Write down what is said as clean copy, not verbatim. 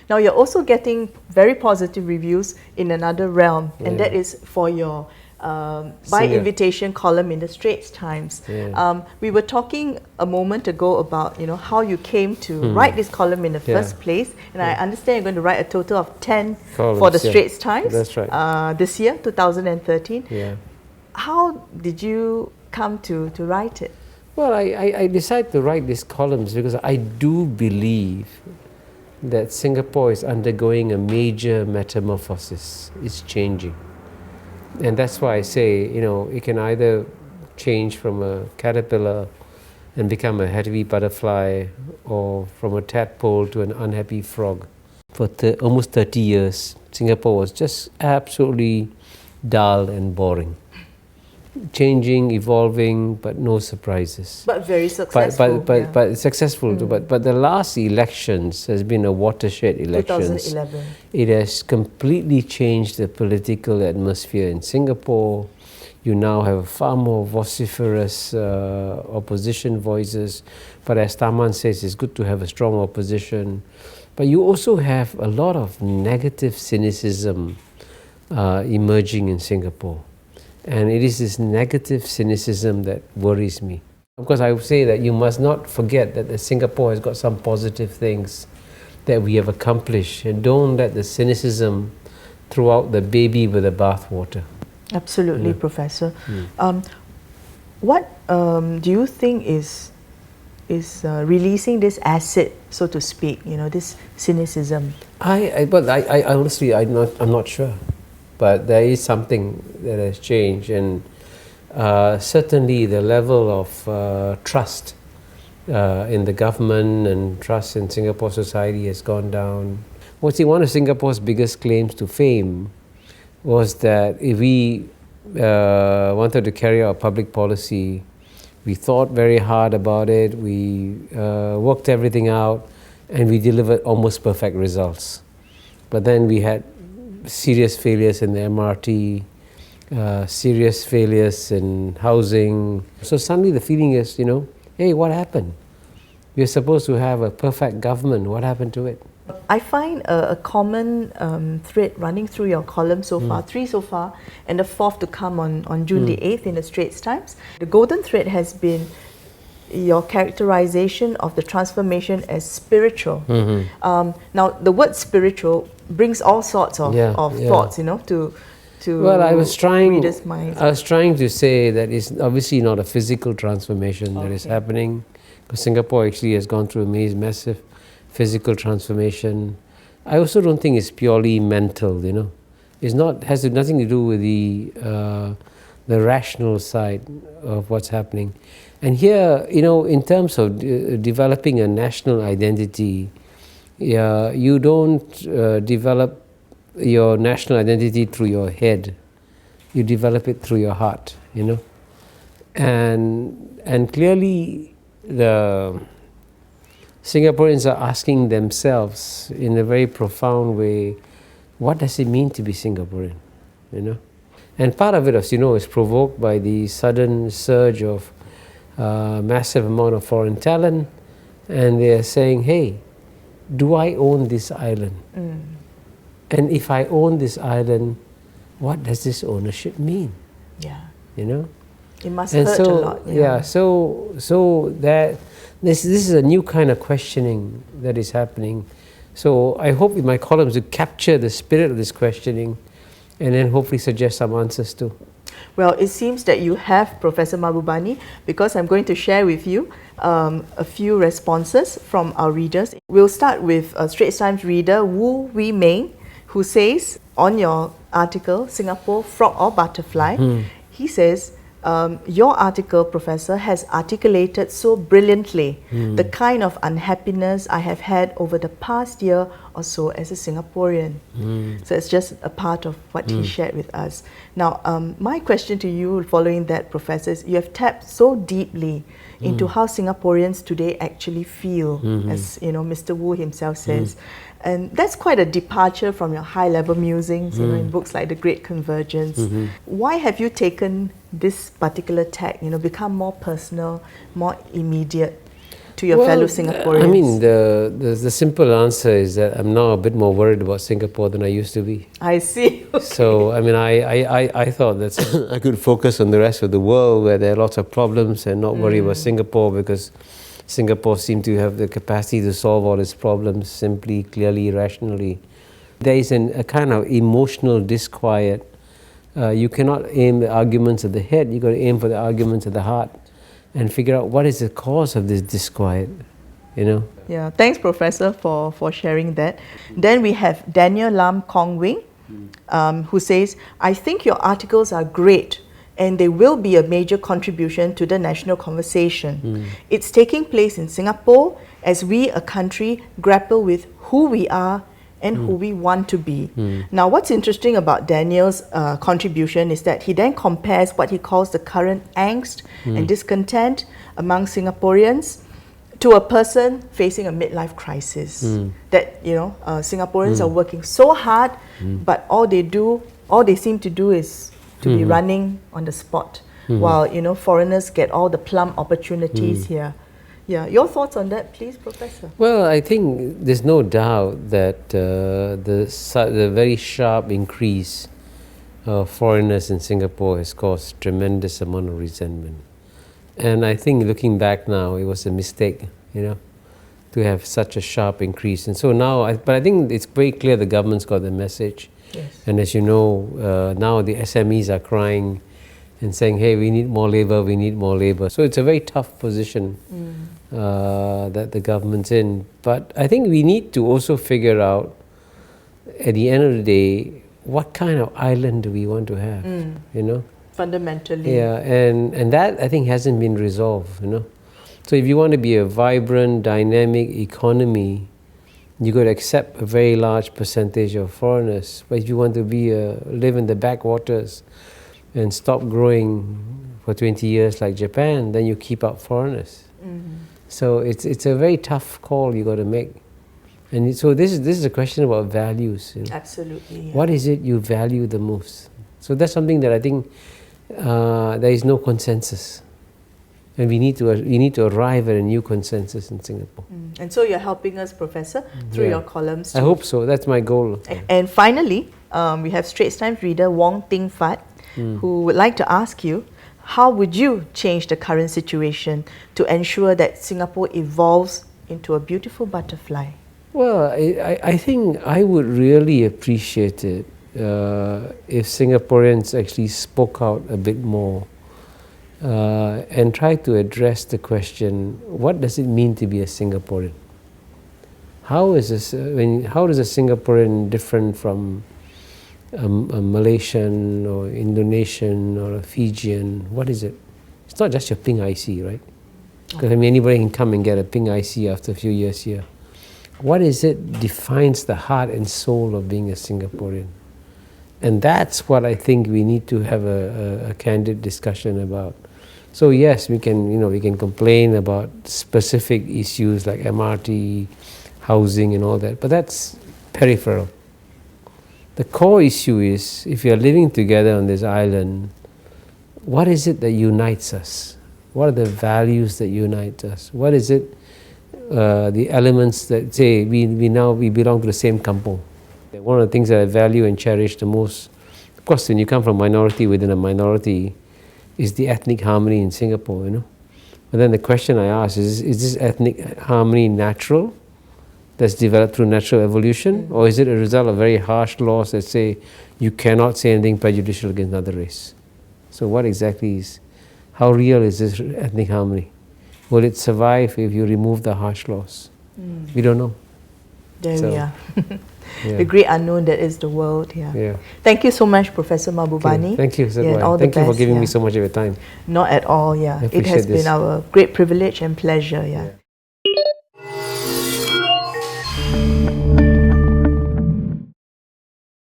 Now you're also getting very positive reviews in another realm, and that is for your by invitation column in the Straits Times. We were talking a moment ago about how you came to write this column in the first place, and I understand you're going to write a total of 10 columns for the Straits Times. That's right. This year, 2013. Yeah. How did you come to write it? Well, I decided to write these columns because I do believe that Singapore is undergoing a major metamorphosis. It's changing. And that's why I say, it can either change from a caterpillar and become a happy butterfly, or from a tadpole to an unhappy frog. For almost 30 years, Singapore was just absolutely dull and boring. Changing, evolving, but no surprises. But very successful. But successful. But the last elections has been a watershed elections. 2011. It has completely changed the political atmosphere in Singapore. You now have far more vociferous opposition voices. But as Taman says, it's good to have a strong opposition. But you also have a lot of negative cynicism emerging in Singapore. And it is this negative cynicism that worries me. Of course, I would say that you must not forget that Singapore has got some positive things that we have accomplished, and don't let the cynicism throw out the baby with the bathwater. Absolutely, Professor. What do you think is releasing this acid, so to speak? This cynicism. I honestly, I'm not sure. But there is something that has changed, and certainly the level of trust in the government and trust in Singapore society has gone down. One of Singapore's biggest claims to fame was that if we wanted to carry out public policy, we thought very hard about it, we worked everything out, and we delivered almost perfect results. But then we had serious failures in the MRT, serious failures in housing. So suddenly the feeling is, hey, what happened? We're supposed to have a perfect government. What happened to it? I find a common thread running through your column so far, 3 so far, and the 4th to come on June the 8th in the Straits Times. The golden thread has been your characterization of the transformation as spiritual. Now, the word spiritual brings all sorts of thoughts, to well, I was trying readers' minds. I was trying to say that it's obviously not a physical transformation that is happening, because Singapore actually has gone through a massive physical transformation. I also don't think it's purely mental, It's has nothing to do with the rational side of what's happening. And here, in terms of developing a national identity, you don't develop your national identity through your head. You develop it through your heart, And clearly, the Singaporeans are asking themselves in a very profound way, what does it mean to be Singaporean, And part of it, as you know, is provoked by the sudden surge of massive amount of foreign talent, and they are saying, hey, do I own this island? And if I own this island, what does this ownership mean? Yeah. It must hurt a lot. So that this is a new kind of questioning that is happening. So I hope with my columns to capture the spirit of this questioning, and then hopefully suggest some answers too. Well, it seems that you have, Professor Mahbubani, because I'm going to share with you a few responses from our readers. We'll start with Straits Times reader Wu Wei Meng, who says on your article, Singapore, Frog or Butterfly, he says, your article, Professor, has articulated so brilliantly the kind of unhappiness I have had over the past year or so as a Singaporean. So it's just a part of what he shared with us. Now, my question to you following that, Professor, is you have tapped so deeply into how Singaporeans today actually feel, as Mr. Wu himself says. And that's quite a departure from your high-level musings, in books like The Great Convergence. Why have you taken this particular tack, become more personal, more immediate? to your fellow Singaporeans? I mean, the simple answer is that I'm now a bit more worried about Singapore than I used to be. I see. Okay. So, I mean, I thought that I could focus on the rest of the world where there are lots of problems and not worry about Singapore, because Singapore seemed to have the capacity to solve all its problems simply, clearly, rationally. There is a kind of emotional disquiet. You cannot aim the arguments at the head, you've got to aim for the arguments at the heart and figure out what is the cause of this disquiet, you know. Yeah, thanks, Professor, for sharing that. Then we have Daniel Lam Kong Wing, who says, I think your articles are great and they will be a major contribution to the national conversation. It's taking place in Singapore as we, a country, grapple with who we are and who we want to be. Now, what's interesting about Daniel's contribution is that he then compares what he calls the current angst and discontent among Singaporeans to a person facing a midlife crisis. That, you know, Singaporeans are working so hard, but all they seem to do is to be running on the spot, while, you know, foreigners get all the plum opportunities here. Yeah, your thoughts on that, please, Professor? Well, I think there's no doubt that the very sharp increase of foreigners in Singapore has caused tremendous amount of resentment. And I think looking back now, it was a mistake, you know, to have such a sharp increase. And so now, but I think it's very clear the government's got the message. Yes. And as you know, now the SMEs are crying and saying, hey, we need more labour, we need more labour. So it's a very tough position that the government's in. But I think we need to also figure out, at the end of the day, what kind of island do we want to have, you know? Fundamentally. Yeah, and that I think hasn't been resolved, you know. So if you want to be a vibrant, dynamic economy, you got to accept a very large percentage of foreigners. But if you want to live in the backwaters and stop growing for 20 years like Japan, then you keep out foreigners. So it's a very tough call you got to make. And so this is a question about values. You know? Absolutely. Yeah. What is it you value the most? So that's something that I think there is no consensus. And we need to arrive at a new consensus in Singapore. And so you're helping us, Professor, through your columns too. I hope so. That's my goal. And finally, we have Straits Times reader Wong Ting Fat, who would like to ask you, how would you change the current situation to ensure that Singapore evolves into a beautiful butterfly? Well, I think I would really appreciate it if Singaporeans actually spoke out a bit more and try to address the question, what does it mean to be a Singaporean? How does a Singaporean different from a Malaysian or Indonesian or a Fijian? What is it? It's not just your pink IC, right? Because I mean, anybody can come and get a pink IC after a few years here. What is it defines the heart and soul of being a Singaporean? And that's what I think we need to have a candid discussion about. So yes, we can complain about specific issues like MRT, housing and all that, but that's peripheral. The core issue is, if you're living together on this island, what is it that unites us? What are the values that unite us? What is it, the elements that say we belong to the same kampong? One of the things that I value and cherish the most, of course, when you come from a minority within a minority, is the ethnic harmony in Singapore, you know. But then the question I ask is this ethnic harmony natural, that's developed through natural evolution, or is it a result of very harsh laws that say you cannot say anything prejudicial against another race? So what exactly how real is this ethnic harmony? Will it survive if you remove the harsh laws? We don't know. There we are. Yeah. The great unknown that is the world. Yeah. Thank you so much, Professor Mahbubani. Okay. Thank you, Thank you for giving me so much of your time. Not at all. It has been our great privilege and pleasure.